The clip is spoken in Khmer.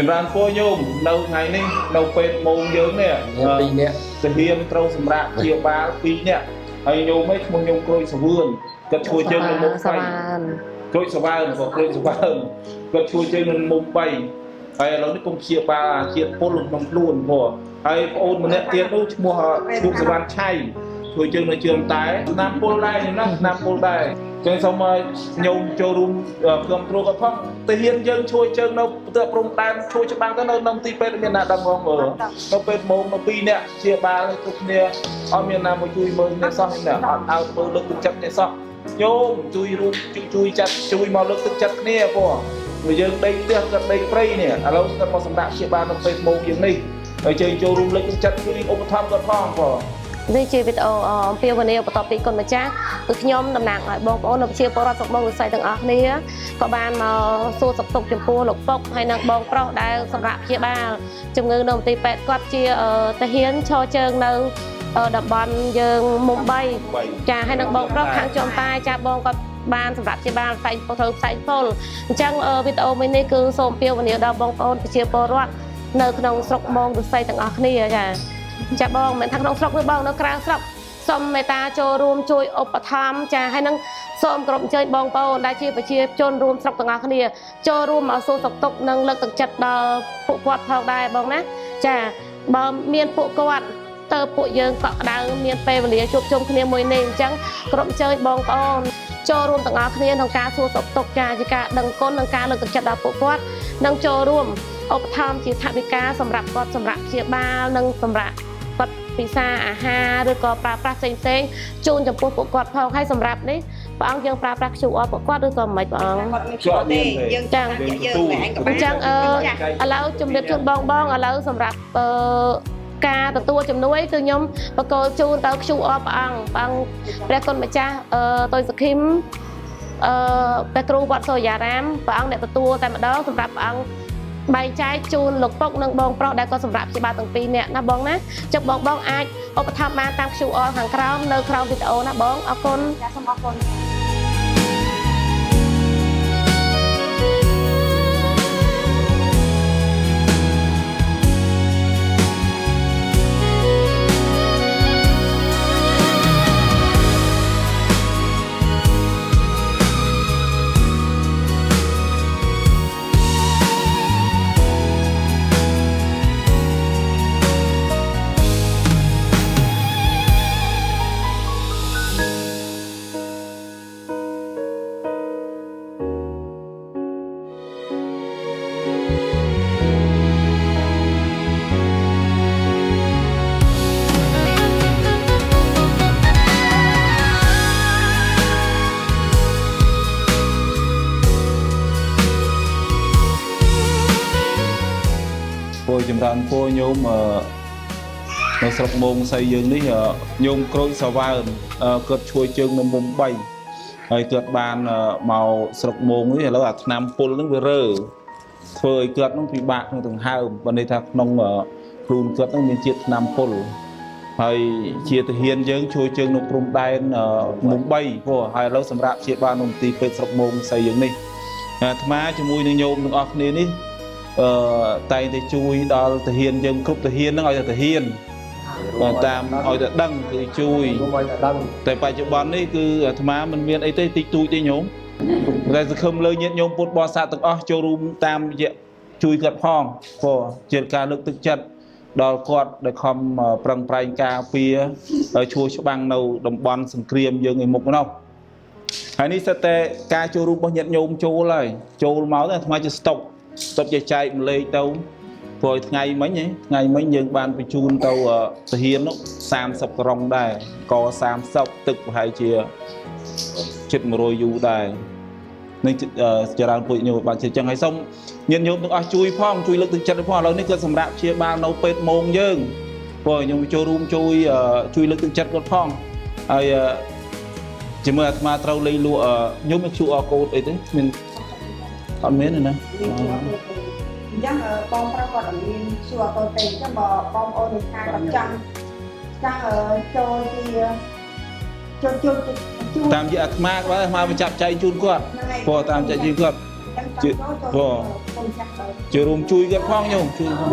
ចម្រើនពរញោមនៅថ្ងៃនេះនៅពេលម៉ោងយើងនេះ2នាក់ទាហានត្រូវសម្រាប់ជាបាល2នាក់ហើយញោមឯងឈ្មោះញោមក្រូចសវឿនគាត់ជួយជើងនៅមុខ3ក្រូចសវឿនក៏ក្រូចសវឿនគាត់ជួយជើងនៅមុខ3ហើយឥឡូវនេះគុំជាបាលជាតិពុលក្នុងខ្លួនព្រោះហើយប្អូនម្នាក់ទៀតនោះឈ្មោះឈ្មោះសវណ្ណឆៃជួយជើងនៅជើងតែណាំពុលដែរណាណាំពុលដែរចឹងសូមញោមចូលរួមគ្រប់គ្រងក៏ផងទាហានយើងជួយជើងនៅផ្ទះព្រំដែនជួយច្បាំងទៅនៅក្នុងទីពេទ្យមានណាដឹងផងមើលនៅពេទ្យម៉ោងនៅ2នាក់ជាបាលគ្រប់គ្នាអត់មានណាមកជួយមើលអ្នកសោះនេះអត់ឲ្យមើលលើកទឹកចិត្តអ្នកសោះញោមជួយរួមជួយចាត់ជួយមកលើកទឹកចិត្តគ្នាព្រោះបើយើងដេកផ្ទះគាត់ដេកព្រៃនេះឥឡូវគាត់មកសម្រាប់ជាបាលនៅពេទ្យម៉ោងយើងនេះហើយជើងចូលរួមលើកទឹកចិត្តជួយឧបត្ថម្ភគាត់ផងព្រោះនេះជាវីដេអូអំពាវនាវបន្តពីគុណម្ចាស់គឺខ្ញុំតំណាងឲ្យបងប្អូននៅជាពលរដ្ឋស្រុកមោងវិស័យទាំងអស់គ្នាក៏បានមកសួរសុខទុក្ខចំពោះលោកពុកហើយនិងបងប្រុសដែលសម្រាប់ព្យាបាលជំងឺនៅមន្ទីរពេទ្យគាត់ជាទាហានឈរជើងនៅតំបន់យើងមុំ3ចាហើយនិងបងប្រុសខាងចំតែចាបងគាត់បានសម្រាប់ព្យាបាលផ្សេងត្រូវផ្សេងពលអញ្ចឹងវីដេអូមួយនេះគឺសូមអំពាវនាវដល់បងប្អូនប្រជាពលរដ្ឋនៅក្នុងស្រុកមោងវិស័យទាំងអស់គ្នាចាបងមិនថាក្នុងស្រុកទេបងនៅក្រៅស្រុកសូមមេត្តាចូលរួមជួយឧបត្ថម្ភចាហើយនឹងសូមគោរពអញ្ជើញបងប្អូនដែលជាប្រជាជនរួមស្រុកទាំងអស់គ្នាចូលរួមមកសួរសុខទុក្ខនិងលើកទឹកចិត្តដល់ពួកគាត់ផងដែរបងណាចាបើមានពួកគាត់ទៅពួកយើងកក់ក្ដៅមានពេលវេលាជួបជុំគ្នាមួយនេះអញ្ចឹងគោរពអញ្ជើញបងប្អូនចូលរួមទាំងអស់គ្នាក្នុងការសួរសុខទុក្ខចាជាការដឹងគុណនិងការលើកទឹកចិត្តដល់ពួកគាត់និងចូលរួមឧបត្ថម្ភជាថវិកាសម្រាប់គាត់សម្រាប់ព្យាបាលនិងសម្រាប់គាត់ពិសាអាហារឬក៏ប្រើប្រាស់ផ្សេងៗជូនចំពោះពួកគាត់ផងហើយសម្រាប់នេះព្រះអង្គយើងប្រើប្រាស់ QR ពួកគាត់ឬក៏មិនព្រះអង្គគាត់ទេយើងចឹងអញ្ចឹងឥឡូវជំរាបជូនបងឥឡូវសម្រាប់ការទទួលជំនួយគឺខ្ញុំបកគោជូនទៅ QR ព្រះអង្គព្រះគុណម្ចាស់តុយសុខីមព្រះគ្រូវត្តសូរិយារាមព្រះអង្គអ្នកទទួលតែម្ដងសម្រាប់ព្រះអង្គបែងចែកជូនលោកពុកនិងបងប្រុសដែលក៏សម្រាប់ព្យាបាលទាំងពីរនាក់ណាបងណាចុះបងអាចឧបត្ថម្ភបានតាម QR ខាងក្រោមនៅក្រោមវីដេអូណាបងអរគុណចាសូមអរគុណចម្រើនពរញោមនៅស្រុកមោងសៃយើងនេះញោមក្រូចសវឿនគាត់ជួយជើងនៅមុំ3ហើយគាត់បានមកស្រុកមោងនេះឥឡូវអាឆ្នាំពុលហ្នឹងវារើធ្វើឲ្យគាត់ហ្នឹងពិបាកក្នុងដង្ហើមបើន័យថាក្នុងខ្លួនគាត់ហ្នឹងមានជាតិឆ្នាំពុលហើយជាទាហានយើងជួយជើងនៅព្រំដែនមុំ3ព្រោះហើយឥឡូវសម្រាប់ជាបាននៅមន្ទីរពេទ្យស្រុកមោងសៃយើងនេះអាត្មាជាមួយនឹងញោមទាំងអស់គ្នានេះតែងតែជួយដល់ទាហានយើងគ្រប់ទាហានហ្នឹងឲ្យតែទាហានតាមឲ្យតែដឹងគឺជួយតែបច្ចុប្បន្ននេះគឺអាត្មាមិនមានអីទេតិចតួចទេញោមតែសង្ឃឹមលើញាតិញោមពុទ្ធបរិស័ទទាំងអស់ចូលរួមតាមរយៈជួយគាត់ផងព្រោះជាការលើកទឹកចិត្តដល់គាត់ដែលខំប្រឹងប្រែងការពារឈួរច្បាំងនៅតំបន់សង្គ្រាមយើងឯមុខនោះហើយនេះសិតតែការចូលរួមរបស់ញាតិញោមចូលហើយចូលមកទៅអាត្មាជាស្តុកចេះចែកម្លេចទៅព្រោះថ្ងៃមិញយើងបានបញ្ជូនទៅទាហាននោះ30ក្រុងដែរក30ទឹកប្រហែលជាជិត100យូរដែរនឹងចរានពុជញោមបានជាចឹងហើយសូមញាតិញោមទាំងអស់ជួយផងជួយលើកទឹកចិត្តផងឥឡូវនេះគាត់សម្រាប់ព្យាបាលនៅពេទ្យម៉ោងយើងព្រោះខ្ញុំចូលរួមជួយលើកទឹកចិត្តគាត់ផងហើយជាមួយអាត្មាត្រូវលេងលក់ខ្ញុំមាន QR code អីទេមានអត់មានទេណាអញ្ចឹងបងប្រុសគាត់អត់មានជួអកូនទេអញ្ចឹងបើបងប្អូននៅខាងគាត់ចង់ចូលជាជួយតាមជាអាត្មាគាត់អាត្មាបញ្ចាប់ចែកជូនគាត់ព្រោះតាមចែកជូនគាត់អញ្ចឹង ជារួមជួយគាត់ផងញោមជួយផង